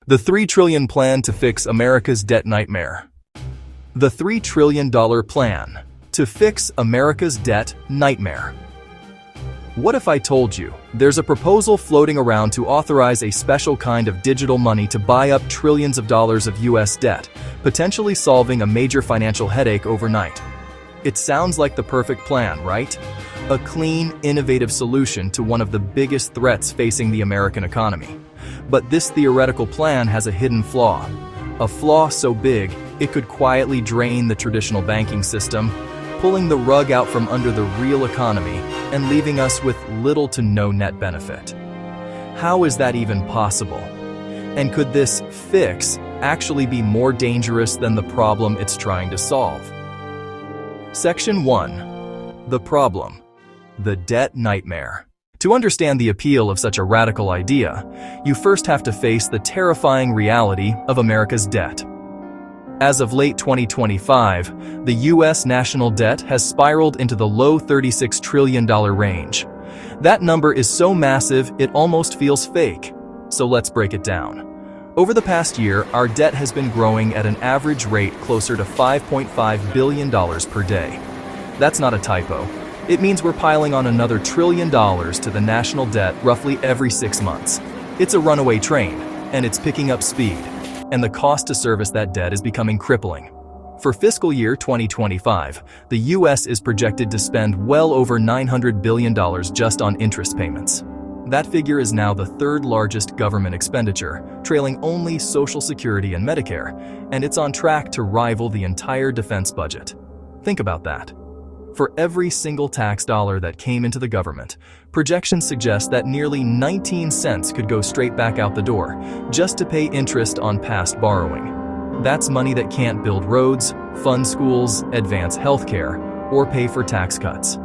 The $3 trillion plan to fix America's debt nightmare. The $3 trillion plan to fix America's debt nightmare. What if I told you there's a proposal floating around to authorize a special kind of digital money to buy up trillions of dollars of US debt, potentially solving a major financial headache overnight? It sounds like the perfect plan, right? A clean, innovative solution to one of the biggest threats facing the American economy. But this theoretical plan has a hidden flaw. A flaw so big, it could quietly drain the traditional banking system, pulling the rug out from under the real economy and leaving us with little to no net benefit. How is that even possible? And could this fix actually be more dangerous than the problem it's trying to solve? Section 1. The problem. The debt nightmare. To understand the appeal of such a radical idea, you first have to face the terrifying reality of America's debt. As of late 2025, the U.S. national debt has spiraled into the low $36 trillion range. That number is so massive it almost feels fake. So let's break it down. Over the past year, our debt has been growing at an average rate closer to $5.5 billion per day. That's not a typo. It means we're piling on another $1 trillion to the national debt roughly every 6 months. It's a runaway train, and it's picking up speed. And the cost to service that debt is becoming crippling. For fiscal year 2025, the U.S. is projected to spend well over $900 billion just on interest payments. That figure is now the third largest government expenditure, trailing only Social Security and Medicare, and it's on track to rival the entire defense budget. Think about that. For every single tax dollar that came into the government, projections suggest that nearly 19 cents could go straight back out the door, just to pay interest on past borrowing. That's money that can't build roads, fund schools, advance healthcare, or pay for tax cuts.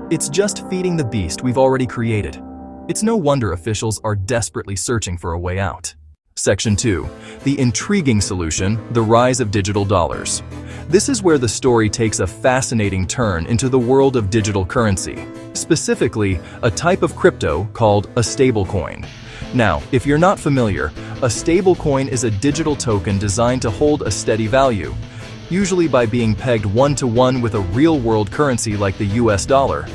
It's just feeding the beast we've already created. It's no wonder officials are desperately searching for a way out. Section 2. The intriguing solution, the rise of digital dollars. This is where the story takes a fascinating turn into the world of digital currency, specifically a type of crypto called a stablecoin. Now, if you're not familiar, a stablecoin is a digital token designed to hold a steady value, usually by being pegged one-to-one with a real-world currency like the US dollar.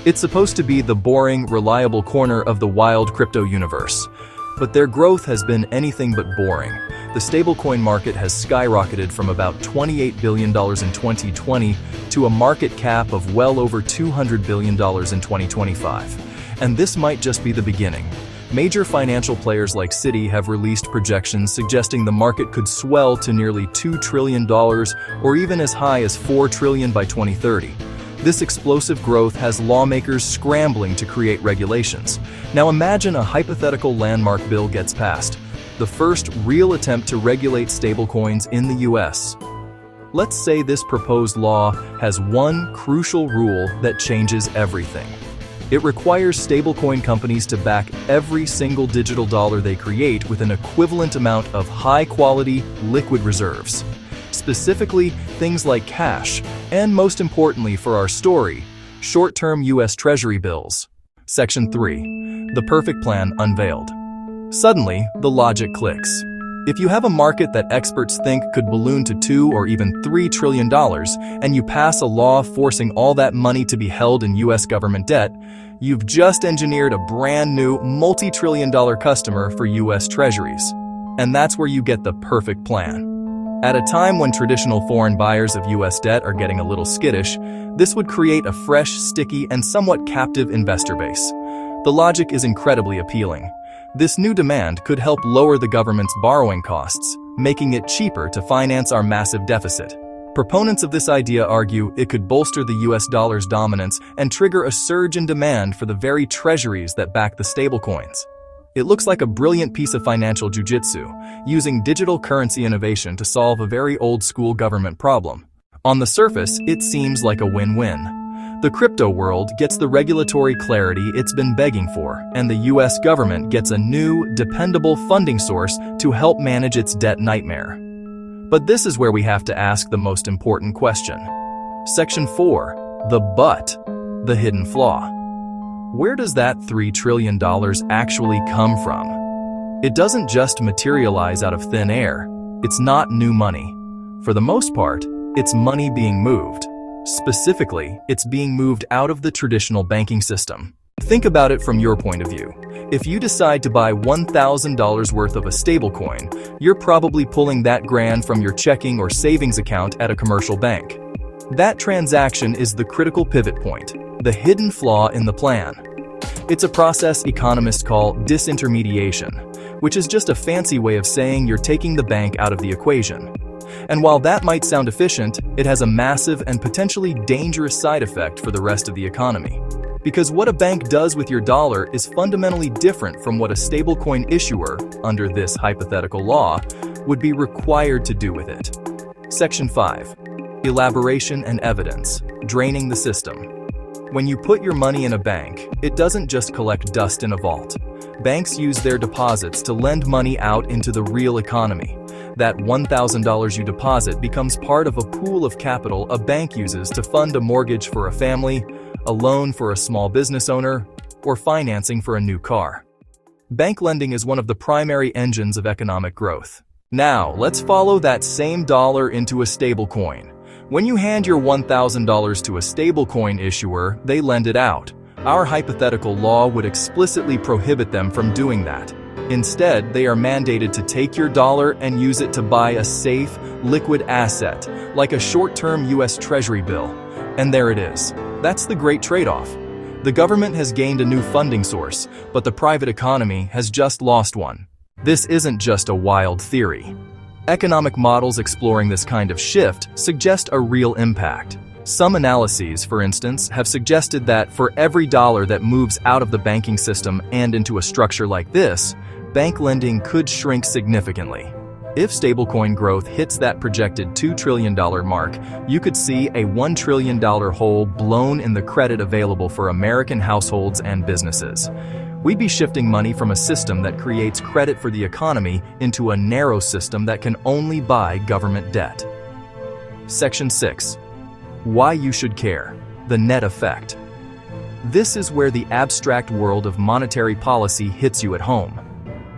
It's supposed to be the boring, reliable corner of the wild crypto universe. But their growth has been anything but boring. The stablecoin market has skyrocketed from about $28 billion in 2020 to a market cap of well over $200 billion in 2025. And this might just be the beginning. Major financial players like Citi have released projections suggesting the market could swell to nearly $2 trillion or even as high as $4 trillion by 2030. This explosive growth has lawmakers scrambling to create regulations. Now imagine a hypothetical landmark bill gets passed, the first real attempt to regulate stablecoins in the US. Let's say this proposed law has one crucial rule that changes everything. It requires stablecoin companies to back every single digital dollar they create with an equivalent amount of high-quality liquid reserves. Specifically, things like cash, and most importantly for our story, short-term US Treasury bills. Section 3. The perfect plan unveiled. Suddenly, the logic clicks. If you have a market that experts think could balloon to $2 or even $3 trillion, and you pass a law forcing all that money to be held in US government debt, you've just engineered a brand new multi-trillion-dollar customer for US Treasuries. And that's where you get the perfect plan. At a time when traditional foreign buyers of US debt are getting a little skittish, this would create a fresh, sticky, and somewhat captive investor base. The logic is incredibly appealing. This new demand could help lower the government's borrowing costs, making it cheaper to finance our massive deficit. Proponents of this idea argue it could bolster the US dollar's dominance and trigger a surge in demand for the very treasuries that back the stablecoins. It looks like a brilliant piece of financial jujitsu, using digital currency innovation to solve a very old-school government problem. On the surface, it seems like a win-win. The crypto world gets the regulatory clarity it's been begging for, and the US government gets a new, dependable funding source to help manage its debt nightmare. But this is where we have to ask the most important question. Section 4. The but. The hidden flaw. Where does that $3 trillion actually come from? It doesn't just materialize out of thin air. It's not new money. For the most part, it's money being moved. Specifically, it's being moved out of the traditional banking system. Think about it from your point of view. If you decide to buy $1,000 worth of a stablecoin, you're probably pulling that grand from your checking or savings account at a commercial bank. That transaction is the critical pivot point, the hidden flaw in the plan. It's a process economists call disintermediation, which is just a fancy way of saying you're taking the bank out of the equation. And while that might sound efficient, it has a massive and potentially dangerous side effect for the rest of the economy. Because what a bank does with your dollar is fundamentally different from what a stablecoin issuer, under this hypothetical law, would be required to do with it. Section 5. Elaboration and evidence, draining the system. When you put your money in a bank, it doesn't just collect dust in a vault. Banks use their deposits to lend money out into the real economy. That $1,000 you deposit becomes part of a pool of capital a bank uses to fund a mortgage for a family, a loan for a small business owner, or financing for a new car. Bank lending is one of the primary engines of economic growth. Now, let's follow that same dollar into a stablecoin. When you hand your $1,000 to a stablecoin issuer, they lend it out. Our hypothetical law would explicitly prohibit them from doing that. Instead, they are mandated to take your dollar and use it to buy a safe, liquid asset, like a short-term US Treasury bill. And there it is. That's the great trade-off. The government has gained a new funding source, but the private economy has just lost one. This isn't just a wild theory. Economic models exploring this kind of shift suggest a real impact. Some analyses, for instance, have suggested that for every dollar that moves out of the banking system and into a structure like this, bank lending could shrink significantly. If stablecoin growth hits that projected $2 trillion mark, you could see a $1 trillion hole blown in the credit available for American households and businesses. We'd be shifting money from a system that creates credit for the economy into a narrow system that can only buy government debt. Section 6. Why you should care. The net effect. This is where the abstract world of monetary policy hits you at home.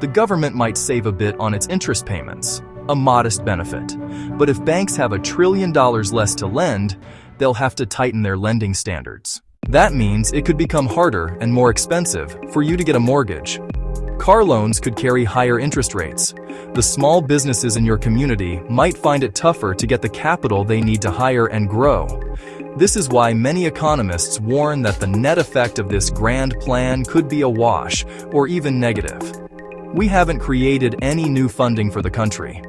The government might save a bit on its interest payments, a modest benefit. But if banks have $1 trillion less to lend, they'll have to tighten their lending standards. That means it could become harder and more expensive for you to get a mortgage. Car loans could carry higher interest rates. The small businesses in your community might find it tougher to get the capital they need to hire and grow. This is why many economists warn that the net effect of this grand plan could be a wash or even negative. We haven't created any new funding for the country.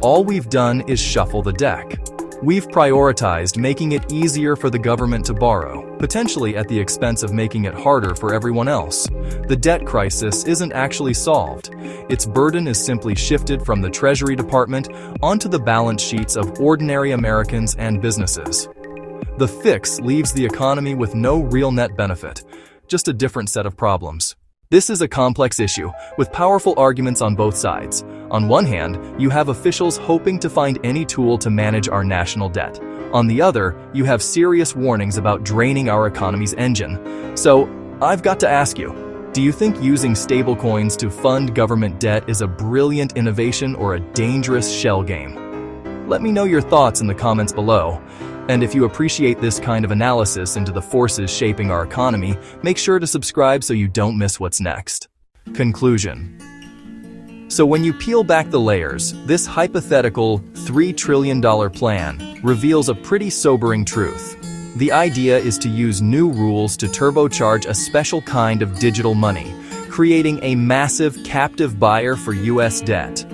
All we've done is shuffle the deck. We've prioritized making it easier for the government to borrow, potentially at the expense of making it harder for everyone else. The debt crisis isn't actually solved. Its burden is simply shifted from the Treasury Department onto the balance sheets of ordinary Americans and businesses. The fix leaves the economy with no real net benefit, just a different set of problems. This is a complex issue, with powerful arguments on both sides. On one hand, you have officials hoping to find any tool to manage our national debt. On the other, you have serious warnings about draining our economy's engine. So, I've got to ask you, do you think using stablecoins to fund government debt is a brilliant innovation or a dangerous shell game? Let me know your thoughts in the comments below. And if you appreciate this kind of analysis into the forces shaping our economy, make sure to subscribe so you don't miss what's next. Conclusion. So when you peel back the layers, this hypothetical $3 trillion plan reveals a pretty sobering truth. The idea is to use new rules to turbocharge a special kind of digital money, creating a massive captive buyer for US debt.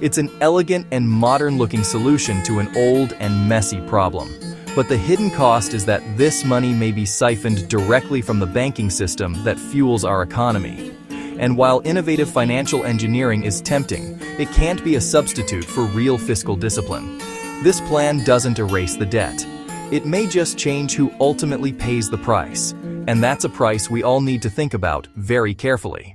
It's an elegant and modern-looking solution to an old and messy problem. But the hidden cost is that this money may be siphoned directly from the banking system that fuels our economy. And while innovative financial engineering is tempting, it can't be a substitute for real fiscal discipline. This plan doesn't erase the debt. It may just change who ultimately pays the price. And that's a price we all need to think about very carefully.